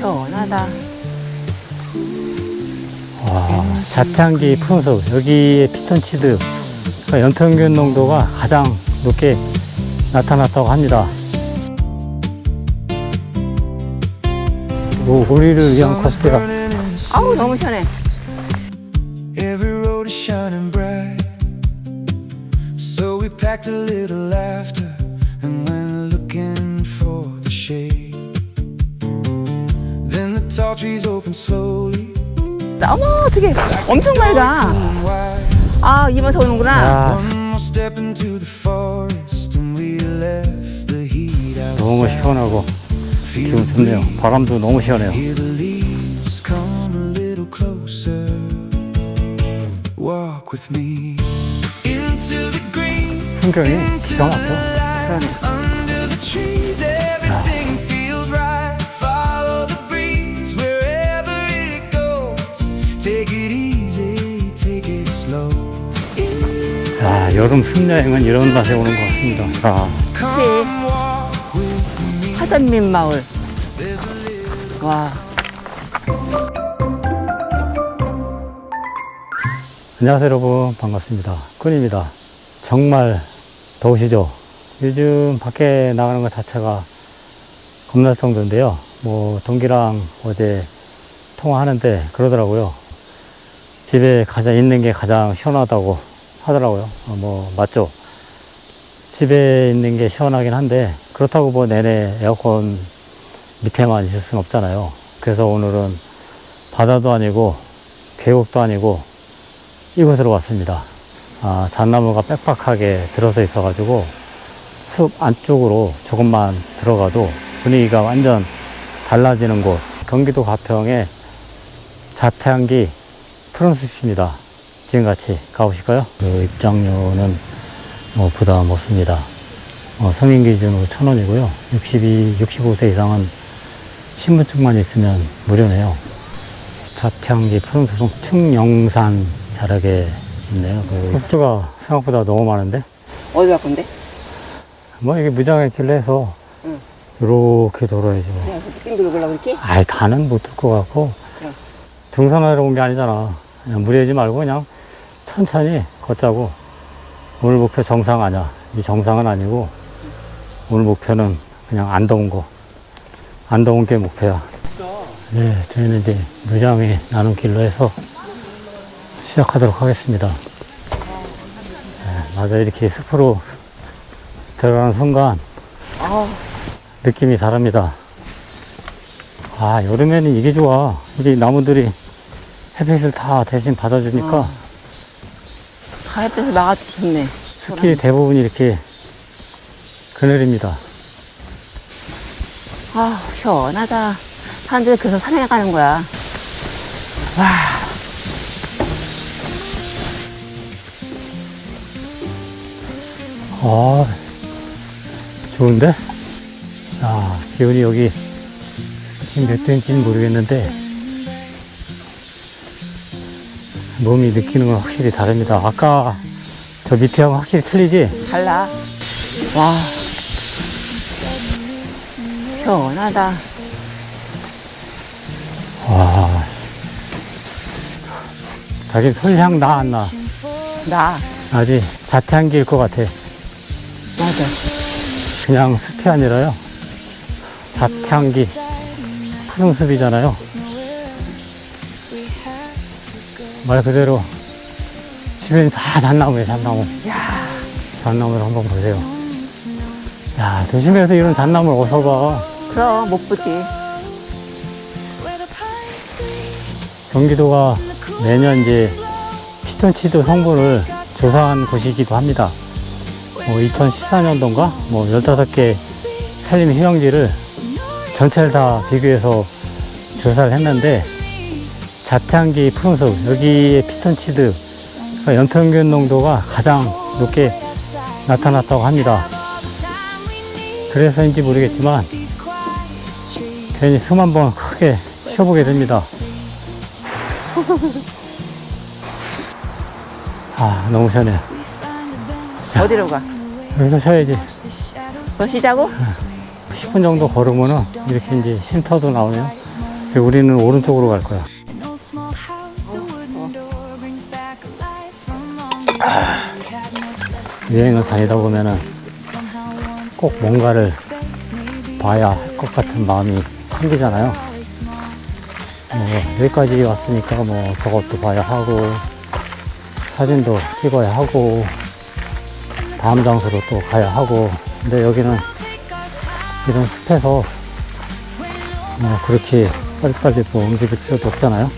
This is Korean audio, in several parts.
시원하다. 와, 자태향기 푸른숲. 여기에 피톤치드, 그러니까 연평균 농도가 가장 높게 나타났다고 합니다. 우리를 위한 코스가. 아우, 너무 시원해. Every road is shining bright, so we packed a little laughter and went looking for the shade. Then the tall trees opened slowly. 어머, 어떡해. 엄청 맑아. And wide. 아, 이번서 오는구나. 야, One more step into the forest and we left the heat 너무 outside. 시원하고 Feel 기분 좋네요. 바람도 너무 시원해요. Hear the leaves come a little closer. Walk with me into the green. 풍경이 기가 막혀. Under the trees, everything feels right. Follow the breeze wherever it goes. Take it easy, take it slow. 야, 여름 숲여행은 이런 맛에 오는 것 같습니다. 자, 그치. Come walk with me. 하전민 마을. There's a little 와. 안녕하세요 여러분, 반갑습니다. 꾼입니다. 정말 더우시죠? 요즘 밖에 나가는 것 자체가 겁날 정도인데요. 동기랑 어제 통화하는데 그러더라고요. 집에 있는 게 가장 시원하다고 하더라고요. 맞죠? 집에 있는 게 시원하긴 한데 그렇다고 내내 에어컨 밑에만 있을 순 없잖아요. 그래서 오늘은 바다도 아니고 계곡도 아니고 이곳으로 왔습니다. 잣나무가 빽빽하게 들어서 있어 가지고 숲 안쪽으로 조금만 들어가도 분위기가 완전 달라지는 곳, 경기도 가평의 자태향기 푸른숲입니다. 지금 같이 가보실까요? 입장료는 부담 없습니다. 성인 기준으로 1,000원이고요 65세 이상은 신분증만 있으면 무료네요. 자태향기 푸른숲은 충영산 자락에 있네요. 코스가 생각보다 너무 많은데? 어디 갈 건데? 이게 무장의 길로 해서 응. 이렇게 돌아야지 뭐. 그냥 느낌 들어보려고 이렇게? 다는 못 들 것 같고. 그래. 등산하러 온 게 아니잖아. 그냥 무리하지 말고 그냥 천천히 걷자고. 오늘 목표 정상 아니야. 이 정상은 아니고 오늘 목표는 그냥 안 더운 거. 안 더운 게 목표야. 네, 저희는 이제 무장의 나눔길로 해서 시작하도록 하겠습니다. 맞아, 이렇게 숲으로 들어가는 순간 느낌이 다릅니다. 여름에는 이게 좋아. 이 나무들이 햇빛을 다 대신 받아주니까 다 햇빛을 막아줘서 좋네. 숲길이 대부분 이렇게 그늘입니다. 시원하다. 사람들이 그래서 산에 가는 거야. 좋은데? 기온이 여기 지금 몇 도인지는 모르겠는데 몸이 느끼는 건 확실히 다릅니다. 아까 저 밑에하고 확실히 틀리지? 달라. 와. 시원하다. 자기 솔향 나 안 나? 나. 아직 자태향기일 것 같아. 맞아. 그냥 숲이 아니라요. 자태향기 푸른숲이잖아요. 말 그대로 주변이 다 잣나무예요, 잣나무. 잣나무를 한번 보세요. 도심에서 이런 잣나무를 어디서 봐. 그럼 못 보지. 경기도가 매년 이제 피톤치드 성분을 조사한 곳이기도 합니다. 2014년도인가? 15개 산림 휴양지를 전체를 다 비교해서 조사를 했는데 자태향기 푸른숲, 여기에 피톤치드, 그러니까 연평균 농도가 가장 높게 나타났다고 합니다. 그래서인지 모르겠지만 괜히 숨 한번 크게 쉬어보게 됩니다. 너무 시원해. 어디로 가? 여기서 쉬어야지. 더 쉬자고? 10분 정도 걸으면은 이렇게 이제 쉼터도 나오네요. 우리는 오른쪽으로 갈 거야. An old small house, a wooden door brings back a light from long ago. We had much less 여행을 다니다 보면은 but somehow one 꼭 뭔가를 space, maybe 봐야 할 것 같은 마음이 생기잖아요. always small. 여기까지 왔으니까 뭐 저것도 봐야 하고 사진도 찍어야 하고 다음 장소로 또 가야 하고. 근데 여기는 이런 숲에서 그렇게 빨리빨리 뭐 움직일 필요도 없잖아요.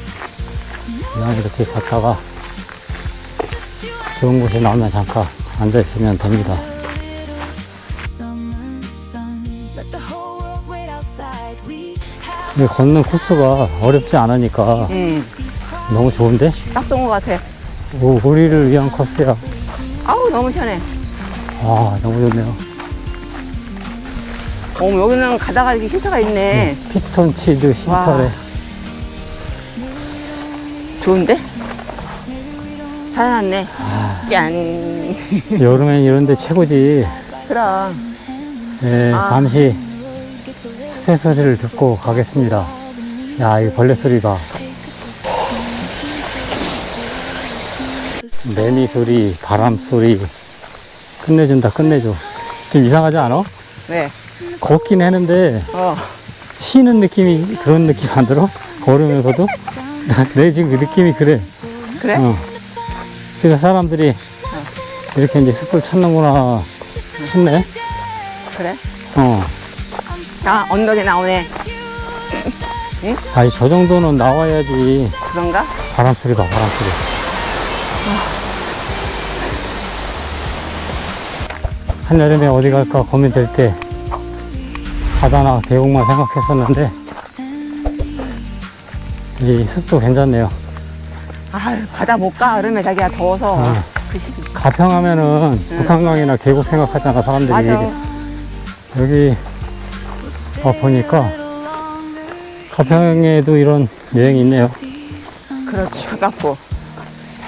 그냥 이렇게 갔다가 좋은 곳에 나오면 잠깐 앉아 있으면 됩니다. Summer sun, let the whole world wait outside. We 이 걷는 코스가 어렵지 않으니까 너무 좋은데? 딱 좋은 것 같아. 우리를 위한 코스야. 아우, 너무 시원해. 아, 너무 좋네요. 여기는 가다가 이렇게 쉼터가 있네. 피톤치드 쉼터래. 좋은데? 살아났네. 짠. 여름엔 이런데 최고지. 그럼. 네, 잠시 숲의 소리를 듣고 가겠습니다. 야, 이 벌레 소리 봐. 매미 소리, 바람 소리. 끝내준다, 끝내줘. 좀 이상하지 않아? 왜? 걷긴 했는데 쉬는 느낌이, 그런 느낌 안 들어? 걸으면서도? 내 지금 그 느낌이 그래. 그래? 그래서 사람들이 이렇게 이제 숲을 찾는구나 싶네. 그래? 어. 아, 언덕에 나오네. 아니, 저 정도는 나와야지. 그런가? 바람 소리 봐, 바람 소리. 한여름에 어디 갈까 고민될 때 바다나 계곡만 생각했었는데 이 숲도 괜찮네요. 아, 바다 못 가. 여름에 자기가 더워서. 그 시기. 가평하면은 북한강이나 계곡 생각하잖아, 사람들이. 맞아. 여기 와 보니까 가평에도 이런 여행이 있네요. 그렇지. 가깝고.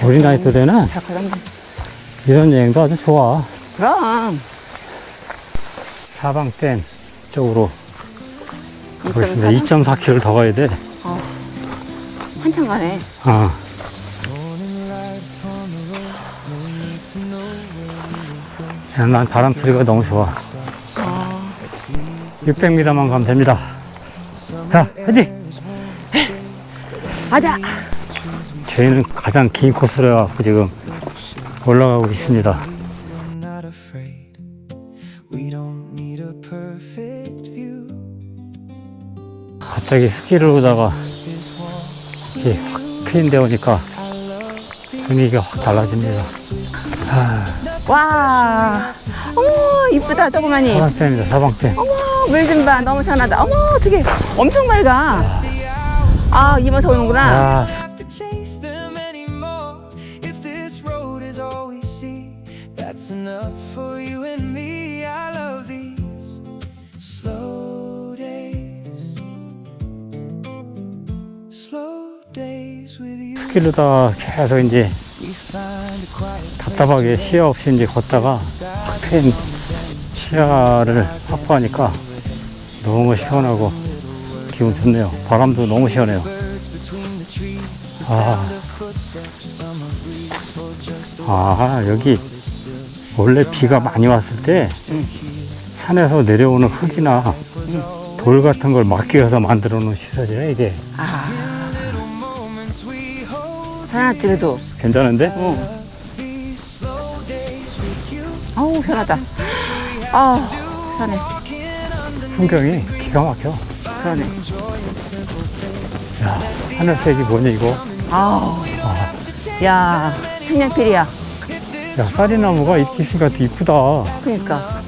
우리 나이 또래는 자, 그럼. 이런 여행도 아주 좋아. 그럼. 사방댐 쪽으로 가고 2.4? 있습니다. 2.4km 더 가야 돼. 한참 가네. 아. 야, 난 바람 소리가 너무 좋아. 600m만 가면 됩니다. 자, 화이팅! 가자. 저희는 가장 긴 코스로 해갖고 지금 올라가고 있습니다. We're not afraid. We don't need a perfect view. 갑자기 스키를 오다가 이렇게 확 트인 데 오니까 분위기가 확 달라집니다. 와. 어머, 이쁘다, 조그마니. 사방댐입니다, 사방댐. 어머, 물 좀 봐. 너무 시원하다. 어머, 어떡해. 엄청 맑아. 아, 이모서 오는구나. 야, Have to chase them anymore. If this road is all we see, that's enough for you and me. I love these slow days. Slow days with you. 스키로다 계속 이제 We find a quiet 답답하게 시야 없이 이제 걷다가 확 트인 시야를 확보하니까 너무 시원하고 기분 좋네요. 바람도 너무 시원해요. 여기 원래 비가 많이 왔을 때 산에서 내려오는 흙이나 돌 같은 걸 막기 위해서 만들어 놓은 시설이네, 이게. 시원하지, 그래도. 괜찮은데? 아우, 시원하다. 아, 시원해. 풍경이 기가 막혀. 그러네. 야, 하늘색이 뭐냐, 이거? 아우. 야, 색연필이야. 야, 쌀이나무가 이쁘니까 이쁘다. 그러니까.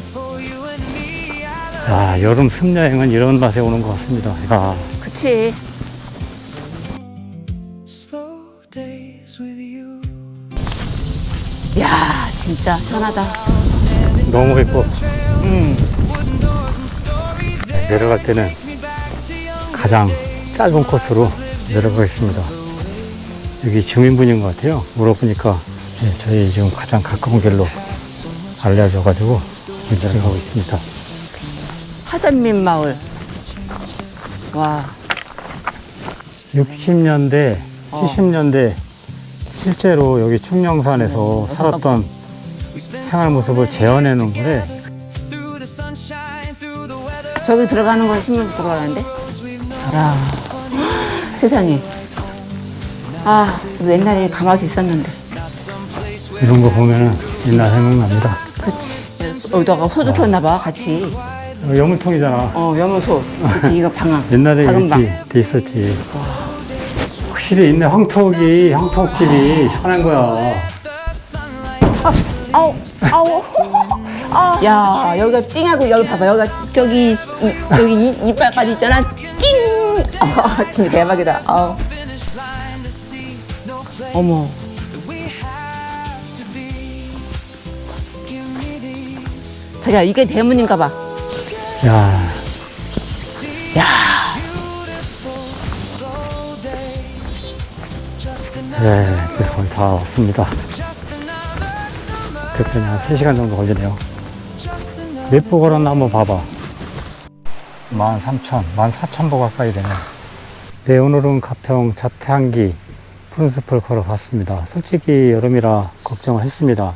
야, 여름 숲여행은 이런 맛에 오는 것 같습니다. 야, 그치. slow days with you. 야, 진짜 시원하다. 너무 예뻐. 내려갈 때는 가장 짧은 코스로 내려가겠습니다. 여기 주민분인 것 같아요. 물어보니까 저희 지금 가장 가까운 길로 알려줘가지고 내려가고 있습니다. 하전민 마을. 와. 60년대, 70년대 실제로 여기 충령산에서 살았던 생활 모습을 재현해 놓은 거래. Through the sunshine, through the weather. 저기 들어가는 거 신문 들어가는데? 야, 세상에. 아, 옛날에 가마솥 있었는데. 이런 거 보면은 옛날 생각납니다. 그치. 여기다가 소도 키웠나봐, 같이. 여물통이잖아. 여물소. 그치, 이거 방아. 옛날에 작은 방. 이렇게 돼 있었지. 확실히 있네. 황토집이 시원한 거야. 아우, 아우. 아, 야, 여기가 띵하고 여기 봐봐. 여기가 여기 이빨까지 있잖아. 띵! 아, 진짜 대박이다. 아우. 어머. 자기야, 이게 대문인가 봐. 야, 야, 네, 이제 거의 다 왔습니다. 그때는 한 3시간 정도 걸리네요. 몇 보 걸었나 한번 봐봐. 14,000보 가까이 되네. 네, 오늘은 가평 자태항기 푸른숲을 걸어봤습니다. 솔직히 여름이라 걱정을 했습니다.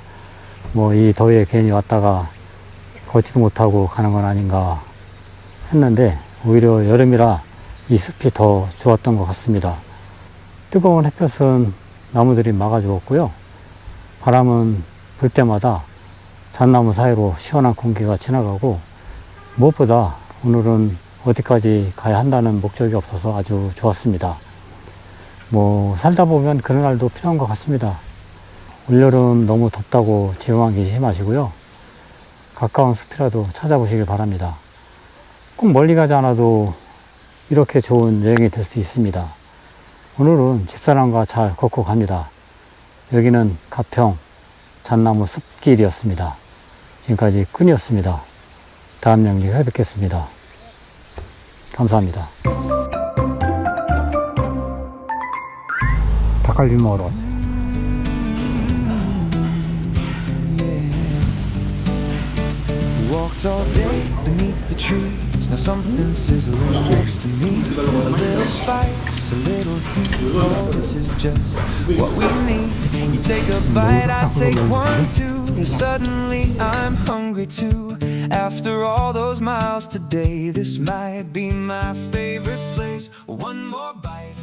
뭐 이 더위에 괜히 왔다가 걷지도 못하고 가는 건 아닌가 했는데 오히려 여름이라 이 숲이 더 좋았던 것 같습니다. 뜨거운 햇볕은 나무들이 막아주었고요. 바람은 불 때마다 잣나무 사이로 시원한 공기가 지나가고 무엇보다 오늘은 어디까지 가야 한다는 목적이 없어서 아주 좋았습니다. 뭐 살다 보면 그런 날도 필요한 것 같습니다. 올여름 너무 덥다고 지루한 계시지 마시고요. 가까운 숲이라도 찾아보시길 바랍니다. 꼭 멀리 가지 않아도 이렇게 좋은 여행이 될 수 있습니다. 오늘은 집사람과 잘 걷고 갑니다. 여기는 가평 잣나무 숲길이었습니다. 지금까지 꾼이었습니다. 다음 영상에 뵙겠습니다. 감사합니다. 닭갈비 먹으러 왔어요. Walked all day beneath the trees. Now something sizzling next to me. A little spice, a little heat. Oh, this is just what we need. You take a bite, I take one too. Suddenly I'm hungry too. After all those miles today, this might be my favorite place. One more bite.